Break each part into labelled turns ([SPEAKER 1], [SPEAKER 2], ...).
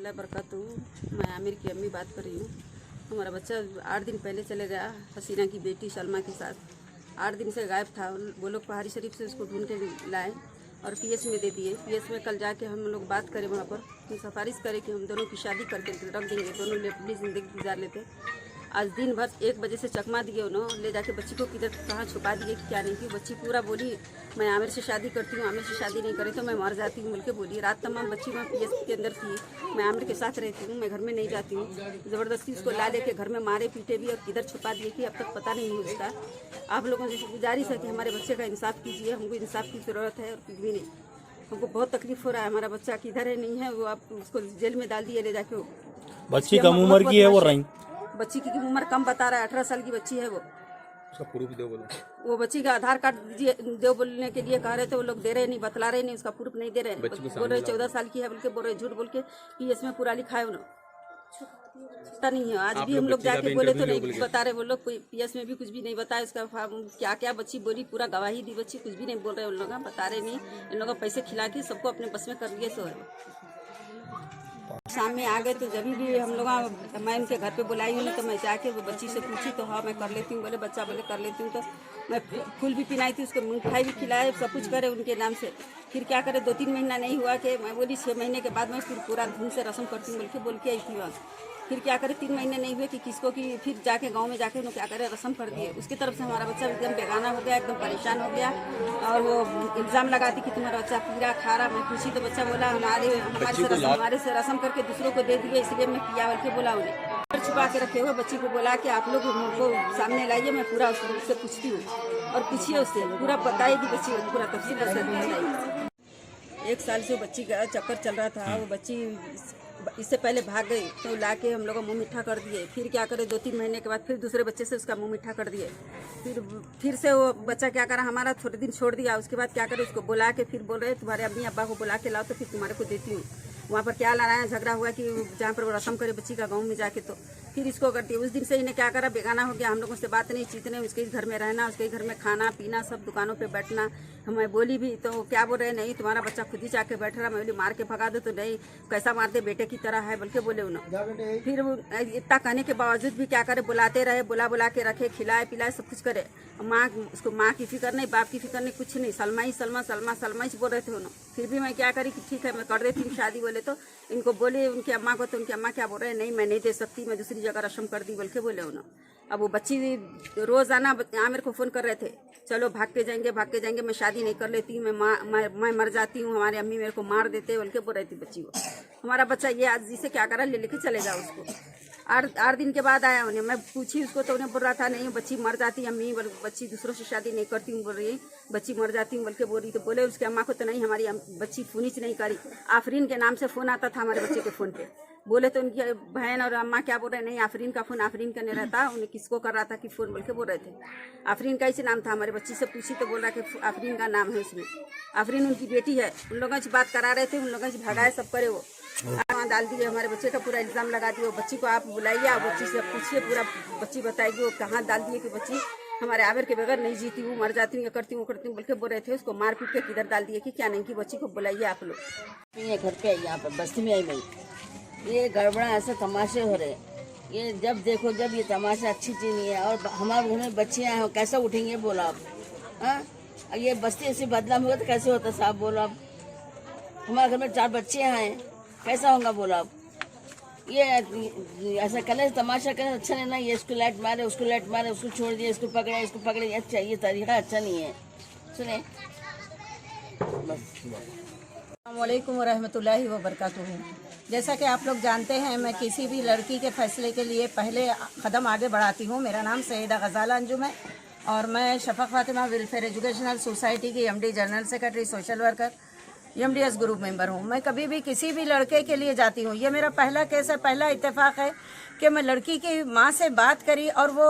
[SPEAKER 1] रहमतुल्लाह बरकातहू। मैं आमिर की अम्मी बात कर रही हूँ। हमारा बच्चा 8 दिन पहले चले गया हसीना की बेटी सलमा के साथ। 8 दिन से गायब था। वो लोग पहाड़ी शरीफ से उसको ढूंढ के लाए और पीएस में दे दिए। पीएस में कल जाके हम लोग बात करें वहाँ पर कि सिफारिश करें कि हम दोनों की शादी करके रख देंगे, दोनों अपनी ज़िंदगी गुजार लेते। आज दिन भर 1 बजे से चकमा दिए उन्होंने, ले जाके बच्ची को किधर कहाँ छुपा दिए कि क्या नहीं की। बच्ची पूरा बोली मैं आमिर से शादी करती हूँ, आमिर से शादी नहीं करे तो मैं मर जाती हूँ बोल के बोली। रात तमाम बच्ची मैं पीएस के अंदर थी, मैं आमिर के साथ रहती हूँ, मैं घर में नहीं जाती हूँ। ज़बरदस्ती उसको ला लेके घर में मारे पीटे भी और किधर छुपा दिए कि अब तक पता नहीं है उसका। आप लोगों से गुजारिश है कि हमारे बच्चे का इंसाफ कीजिए, हमको इंसाफ की ज़रूरत है और कुछ भी नहीं। हमको बहुत तकलीफ हो रहा है, हमारा बच्चा किधर है नहीं है। वो आप उसको जेल में डाल दिए ले जाके।
[SPEAKER 2] बच्ची कम उम्र की है वो रही?
[SPEAKER 1] बच्ची की उम्र कम बता रहा है, 18 साल की बच्ची है वो।
[SPEAKER 3] उसका प्रूफ दो बोलो।
[SPEAKER 1] वो बच्ची का आधार कार्ड दीजिए दो बोलने के लिए कह रहे थे, वो लोग दे रहे नहीं, बतला रहे नहीं, उसका प्रूफ नहीं दे रहे। बोल रहे 14 साल की है बोल के बोल रहे, झूठ बोल के कि इसमें पूरा लिखा है उन्होंने, पता नहीं है। आज भी हम लोग जाके बोले तो नहीं बता रहे वो लोग, कोई पीएस में भी कुछ भी नहीं बताया उसका क्या क्या बच्ची बोली, पूरा गवाही दी बच्ची, कुछ भी नहीं बोल रहे उन लोग, बता रहे नहीं। इन लोगों पैसे खिला के सबको अपने बस में कर लिए सो है। सामने आ गए तो जब भी हम लोग मैं उनके घर पे बुलाई हूँ तो मैं जाके वो बच्ची से पूछी तो हाँ मैं कर लेती हूँ बोले, बच्चा बोले कर लेती हूँ। तो मैं फूल भी पिनाई थी उसको, मिठाई भी खिलाए, सब कुछ करे उनके नाम से। फिर क्या करे 2-3 महीना नहीं हुआ कि मैं बोली 6 महीने के बाद मैं फिर पूरा धूम से रस्म करती हूँ बोल के आई थी वहाँ। फिर क्या करे 3 महीने नहीं हुए कि किसको कि फिर जाके गांव में जाके उन्होंने क्या करे रस्म कर दिए। उसकी तरफ से हमारा बच्चा एकदम बेगाना हो गया, एकदम परेशान हो गया और वो इल्ज़ाम लगाती कि तुम्हारा बच्चा पीरा खा रहा। मैं पूछी तो बच्चा बोला हमारे से रस्म करके दूसरों को दे दिए, इसलिए मैं पिया बोल के बोला उन्हें। छुपा के रखे हुए बच्ची को बोला कि आप लोग उनको सामने लाइए, मैं पूरा उससे पूछती हूँ और पूछिए उससे पूरा बताएगी बच्ची, पूरा तफसील से बताएगी। 1 साल से बच्ची का चक्कर चल रहा था। वो बच्ची इससे पहले भाग गई तो लाके हम लोग मुंह मीठा कर दिए। फिर क्या करे 2-3 महीने के बाद फिर दूसरे बच्चे से उसका मुंह मीठा कर दिए। फिर से वो बच्चा क्या करा हमारा थोड़े दिन छोड़ दिया। उसके बाद क्या करे उसको बुला के फिर बोल रहे तुम्हारे अम्मी अब्बा को बुला के लाओ तो फिर तुम्हारे को देती हूँ। वहाँ पर क्या लड़ाया झगड़ा हुआ कि जहाँ पर वो रस्म करे बच्ची का गाँव में जाके तो फिर इसको करती है। उस दिन से इन्हें क्या करा बेगाना हो गया, हम लोगों से बात नहीं चीत नहीं, उसके घर में रहना, उसके घर में खाना पीना, सब दुकानों पे बैठना। हमें बोली भी तो क्या बोल रहे नहीं तुम्हारा बच्चा खुद ही जाके बैठ रहा। मैं बोली मार के भगा दो तो नहीं, कैसा मारते बेटे की तरह है बोल के बोले उन्होंने। फिर इतना कहने के बावजूद भी क्या करे बुलाते रहे, बुला के रखे, खिलाए पिलाए सब कुछ करे। माँ उसको माँ की फिक्र नहीं, बाप की फिक्र नहीं, कुछ नहीं, सलमा ही बोल रहे थे उन्होंने। फिर भी मैं क्या करी कि ठीक है मैं कर देती हूँ शादी बोले तो इनको बोले उनकी अम्मा को, तो उनकी अम्मा क्या बोल रहे हैं नहीं मैं नहीं दे सकती, मैं दूसरी जगह रस्म कर दी बोल के बोले उन्होंने। अब वो बच्ची रोज़ाना आमिर को फ़ोन कर रहे थे, चलो भाग के जाएंगे, मैं शादी नहीं कर लेती, मैं मर जाती हूँ, हमारे अम्मी मेरे को मार देते बोल के बोल रही थी बच्ची को। हमारा बच्चा ये आज जिसे क्या करा ले लेके चले जाओ उसको। 8 दिन के बाद आया उन्हें, मैं पूछी उसको तो उन्हें बोल रहा था नहीं बच्ची मर जाती अम्मी, बच्ची दूसरों से शादी नहीं करती हूँ बोल रही, बच्ची मर जाती हूँ बोल के बोल रही। तो बोले उसके अम्मा को तो नहीं हमारी बच्ची फ़ोन ही नहीं करी। आफरीन के नाम से फ़ोन आता था हमारे बच्चे के फ़ोन पे। बोले तो उनकी बहन और अम्मा क्या बोल रहे नहीं आफरीन का फ़ोन आफरीन का नहीं रहता, उन्हें किसको कर रहा था कि फ़ोन बोल के बोल रहे थे। आफरीन का ही नाम था। हमारे बच्ची से पूछी तो बोल रहा कि आफरीन का नाम है उसमें। आफरीन उनकी बेटी है। उन लोगों से बात करा रहे थे, उन लोगों से भगाए सब करे। वो वहाँ डाल दिए, हमारे बच्चे का पूरा इल्ज़ाम लगा दिए। बच्ची को आप बुलाइए, आप बच्ची से पूछिए, पूरा बच्ची बताएगी वो कहाँ डाल दिए कि बच्ची हमारे आमिर के बगैर नहीं जीती हूँ, मर जाती हूँ, करती हूँ बोल के बोल रहे थे। उसको मार पीट के किधर डाल दिए कि क्या नहीं की बच्ची को बुलाइए आप लोग।
[SPEAKER 4] ये घर पे यहाँ पर बस्ती में आई मैं, ये गड़बड़ा ऐसे तमाशे हो रहे। ये जब देखो जब ये तमाशा अच्छी चीज़ नहीं है और हमारे घर में बच्चे हैं कैसे उठेंगे बोलो आप? हाँ ये बस्ती ऐसी बदनाम होगा तो कैसे होता साहब बोलो आप? हमारे घर में 4 बच्चे हैं कैसा होगा बोलो आप? ये ऐसा करने से तमाशा करने अच्छा नहीं ना। ये इसको लाइट मारे उसको छोड़ दिया, इसको पकड़े अच्छा, ये तरीका अच्छा नहीं है। सुने बस।
[SPEAKER 5] अस्सलामुअलैकुम वरहमतुल्लाहि वबरकातुहू। जैसा कि आप लोग जानते हैं मैं किसी भी लड़की के फैसले के लिए पहले कदम आगे बढ़ाती हूँ। मेरा नाम सैयदा गज़ाला अंजुम है और मैं शफ़क़ फ़ातिमा वेलफेयर एजुकेशनल सोसाइटी की MD general secretary social worker MDS group member हूँ। मैं कभी भी किसी भी लड़के के लिए जाती हूँ, ये मेरा पहला केस है, पहला इत्तेफाक है कि मैं लड़की की माँ से बात करी और वो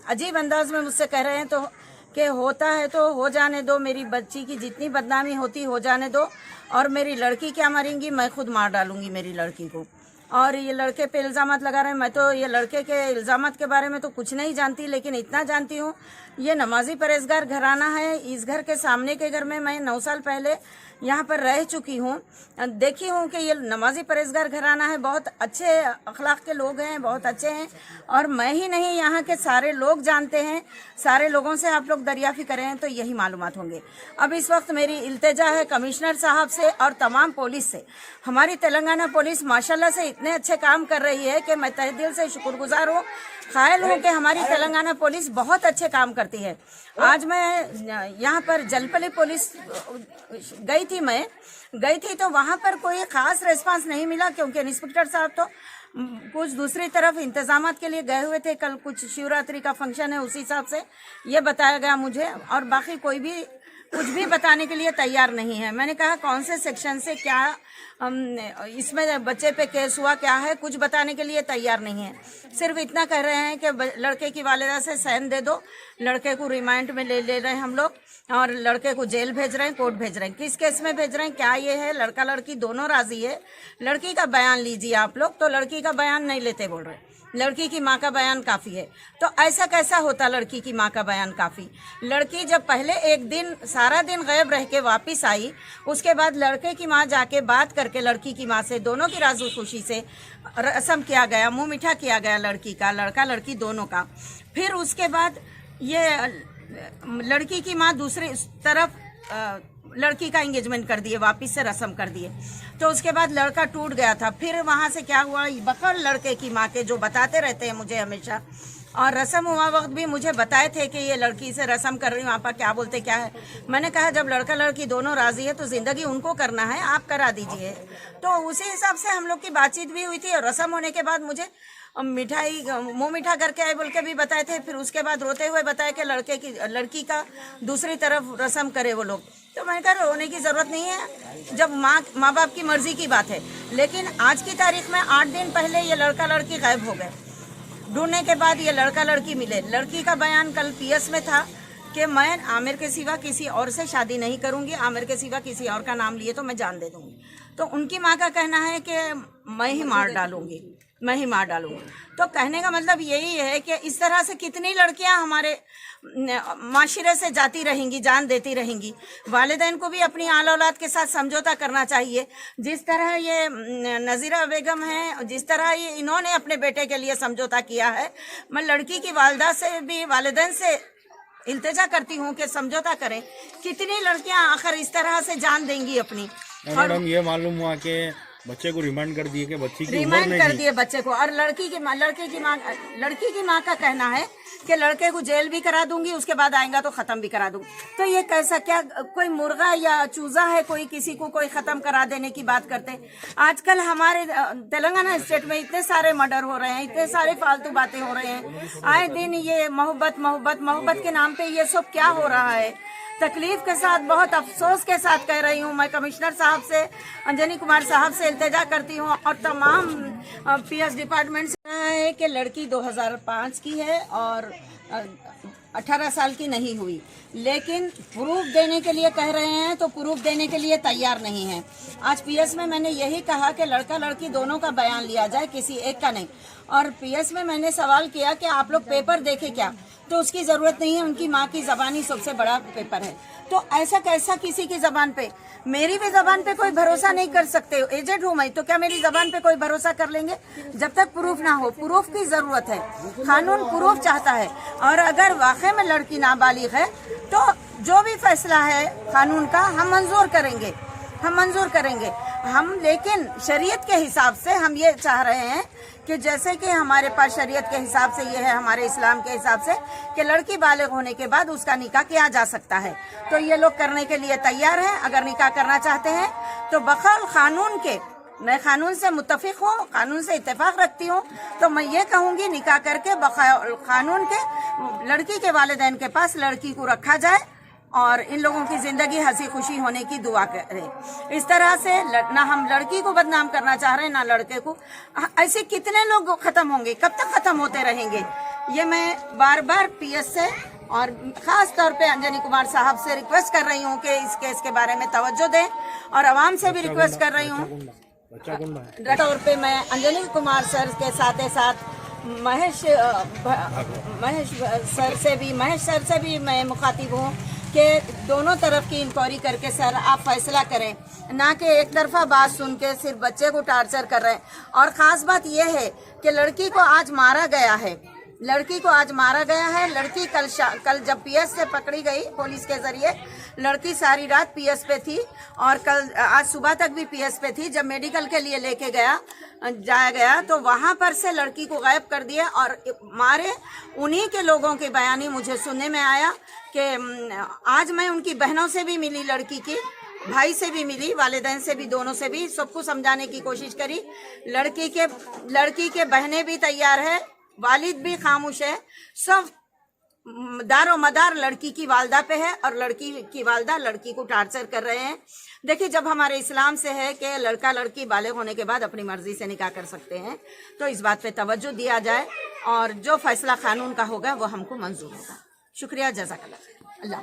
[SPEAKER 5] अजीब अंदाज में मुझसे कह रहे हैं तो कि होता है तो हो जाने दो, मेरी बच्ची की जितनी बदनामी होती हो जाने दो, और मेरी लड़की क्या मरेंगी, मैं खुद मार डालूंगी मेरी लड़की को। और ये लड़के पे इल्ज़ामात लगा रहे हैं। मैं तो ये लड़के के इल्ज़ामात के बारे में तो कुछ नहीं जानती, लेकिन इतना जानती हूँ ये नमाजी परहेजगार घराना है। इस घर के सामने के घर में मैं 9 साल पहले यहाँ पर रह चुकी हूँ, देखी हूँ कि ये नमाजी परहेजगार घराना है, बहुत अच्छे अखलाक के लोग हैं, बहुत अच्छे हैं। और मैं ही नहीं, यहाँ के सारे लोग जानते हैं। सारे लोगों से आप लोग दरियाफ़ी करें तो यही मालूमात होंगे। अब इस वक्त मेरी इल्तिजा है कमिश्नर साहब से और तमाम पुलिस से। हमारी तेलंगाना पुलिस माशाल्लाह से इतने अच्छे काम कर रही है कि मैं तहे दिल से शुक्रगुजार हूँ, कायल हूँ कि हमारी तेलंगाना पुलिस बहुत अच्छे काम करती है। आज मैं यहाँ पर जलपली पुलिस गई थी तो वहाँ पर कोई ख़ास रिस्पांस नहीं मिला, क्योंकि इंस्पेक्टर साहब तो कुछ दूसरी तरफ इंतजामात के लिए गए हुए थे। कल कुछ शिवरात्रि का फंक्शन है, उसी हिसाब से ये बताया गया मुझे, और बाकी कोई भी कुछ भी बताने के लिए तैयार नहीं है। मैंने कहा कौन से सेक्शन से क्या इसमें बच्चे पे केस हुआ, क्या है, कुछ बताने के लिए तैयार नहीं है। सिर्फ इतना कह रहे हैं कि लड़के की वालिदा से साइन दे दो, लड़के को रिमांड में ले रहे हैं हम लोग, और लड़के को जेल भेज रहे हैं, कोर्ट भेज रहे हैं। किस केस में भेज रहे हैं, क्या ये है, लड़का लड़की दोनों राजी है। लड़की का बयान लीजिए आप लोग, तो लड़की का बयान नहीं लेते बोल रहे, लड़की की माँ का बयान काफ़ी है। तो ऐसा कैसा होता लड़की की माँ का बयान काफ़ी? लड़की जब पहले एक दिन सारा दिन गायब रह के वापस आई, उसके बाद लड़के की माँ जाके बात करके लड़की की माँ से दोनों की राज़ो खुशी से रस्म किया गया, मुंह मीठा किया गया लड़की का, लड़का लड़की दोनों का। फिर उसके बाद ये लड़की की माँ दूसरी तरफ लड़की का एंगेजमेंट कर दिए, वापस से रस्म कर दिए। तो उसके बाद लड़का टूट गया था। फिर वहाँ से क्या हुआ, बखर लड़के की माँ के जो बताते रहते हैं मुझे हमेशा, और रस्म हुआ वक्त भी मुझे बताए थे कि ये लड़की से रस्म कर रही हूँ, आपा क्या बोलते क्या है। मैंने कहा जब लड़का लड़की दोनों राजी है तो ज़िंदगी उनको करना है, आप करा दीजिए। तो उसी हिसाब से हम लोग की बातचीत भी हुई थी, और रस्म होने के बाद मुझे मिठाई मुंह मीठा करके आए बोल के भी बताए थे। फिर उसके बाद रोते हुए बताया कि लड़की का दूसरी तरफ रस्म करे वो लोग। तो मैंने कहा रोने की ज़रूरत नहीं है, जब माँ बाप की मर्जी की बात है। लेकिन आज की तारीख में 8 दिन पहले ये लड़का लड़की गायब हो गए। ढूंढने के बाद ये लड़का लड़की मिले। लड़की का बयान कल पीएस में था कि मैं आमिर के सिवा किसी और से शादी नहीं करूंगी, आमिर के सिवा किसी और का नाम लिए तो मैं जान दे दूंगी। तो उनकी माँ का कहना है कि मैं ही मार डालूंगी। तो कहने का मतलब यही है कि इस तरह से कितनी लड़कियां हमारे माशरे से जाती रहेंगी, जान देती रहेंगी। वालिदैन को भी अपनी आल औलाद के साथ समझौता करना चाहिए। जिस तरह ये नज़ीरा बेगम है, जिस तरह ये इन्होंने अपने बेटे के लिए समझौता किया है, मैं लड़की की वालिदा से भी, वालिदैन से इल्तिजा करती हूँ कि समझौता करें। कितनी लड़कियां आखिर इस तरह से जान देंगी अपनी।
[SPEAKER 2] मैडम ये मालूम हुआ कि बच्चे को रिमांड कर दिए कि बच्ची की
[SPEAKER 5] रिमांड कर दिए बच्चे को, और लड़की की माँ का कहना है कि लड़के को जेल भी करा दूंगी, उसके बाद आएगा तो खत्म भी करा दूंगी। तो ये कैसा, क्या कोई मुर्गा या चूजा है कोई किसी को कोई खत्म करा देने की बात करते? आजकल हमारे तेलंगाना स्टेट में इतने सारे मर्डर हो रहे हैं, इतने सारे फालतू बातें हो रहे हैं। आए दिन ये मोहब्बत के नाम पे ये सब क्या हो रहा है? तकलीफ के साथ, बहुत अफसोस के साथ कह रही हूँ। मैं कमिश्नर साहब से, अंजनी कुमार साहब से इल्तिजा करती हूँ, और तमाम पीएस डिपार्टमेंट से है कि लड़की 2005 की है और 18 साल की नहीं हुई, लेकिन प्रूफ देने के लिए कह रहे हैं तो प्रूफ देने के लिए तैयार नहीं है। आज पीएस में मैंने यही कहा कि लड़का लड़की दोनों का बयान लिया जाए, किसी एक का नहीं। और पीएस में मैंने सवाल किया कि आप लोग पेपर देखे क्या, तो उसकी ज़रूरत नहीं है, उनकी माँ की ज़बान ही सबसे बड़ा पेपर है। तो ऐसा कैसा किसी की ज़बान पे, मेरी भी ज़बान पे कोई भरोसा नहीं कर सकते। एजेंट हूँ मैं, तो क्या मेरी ज़बान पे कोई भरोसा कर लेंगे? जब तक प्रूफ ना हो, प्रूफ की ज़रूरत है, कानून प्रूफ चाहता है। और अगर वाकई में लड़की नाबालिग है तो जो भी फैसला है कानून का हम मंजूर करेंगे। हम लेकिन शरीयत के हिसाब से हम ये चाह रहे हैं कि जैसे कि हमारे पास शरीयत के हिसाब से ये है, हमारे इस्लाम के हिसाब से, कि लड़की बालिग होने के बाद उसका निकाह किया जा सकता है। तो ये लोग करने के लिए तैयार हैं। अगर निकाह करना चाहते हैं तो बखौल कानून के, मैं कानून से मुत्तफिक हूँ, कानून से इत्तेफाक रखती हूँ, तो मैं ये कहूँगी निकाह करके बखौल कानून के लड़की के वालिदैन के पास लड़की को रखा जाए और इन लोगों की जिंदगी हंसी खुशी होने की दुआ करें। इस तरह से ना हम लड़की को बदनाम करना चाह रहे हैं ना लड़के को। ऐसे कितने लोग खत्म होंगे, कब तक खत्म होते रहेंगे? ये मैं बार बार पीएस से और खास तौर पे अंजनी कुमार साहब से रिक्वेस्ट कर रही हूँ कि इस केस के बारे में तवज्जो दें, और आवाम से भी रिक्वेस्ट कर रही हूँ। तौर पे मैं अंजनी कुमार सर के साथ महेश सर से भी मैं मुखातिब हूँ कि दोनों तरफ की इंक्वायरी करके सर आप फैसला करें, ना कि एक तरफा बात सुन के सिर्फ बच्चे को टार्चर कर रहे हैं। और ख़ास बात यह है कि लड़की को आज मारा गया है, लड़की को आज मारा गया है। लड़की कल जब पीएस से पकड़ी गई पुलिस के जरिए, लड़की सारी रात पीएस पे थी और आज सुबह तक भी पीएस पे थी। जब मेडिकल के लिए लेके जाया गया तो वहां पर से लड़की को गायब कर दिया और मारे। उन्हीं के लोगों के बयानी मुझे सुनने में आया कि आज मैं उनकी बहनों से भी मिली, लड़की की भाई से भी मिली, वालिदैन से भी, दोनों से भी, सबको समझाने की कोशिश करी। लड़की के बहनें भी तैयार है, वालिद भी खामोश है। सब दारो मदार लड़की की वालदा पे है और लड़की की वालदा लड़की को टार्चर कर रहे हैं। देखिए, जब हमारे इस्लाम से है कि लड़का लड़की बालिग होने के बाद अपनी मर्जी से निकाह कर सकते हैं, तो इस बात पे तवज्जो दिया जाए और जो फैसला कानून का होगा वो हमको मंजूर होगा। शुक्रिया, जज़ाकल्लाह। अल्लाह।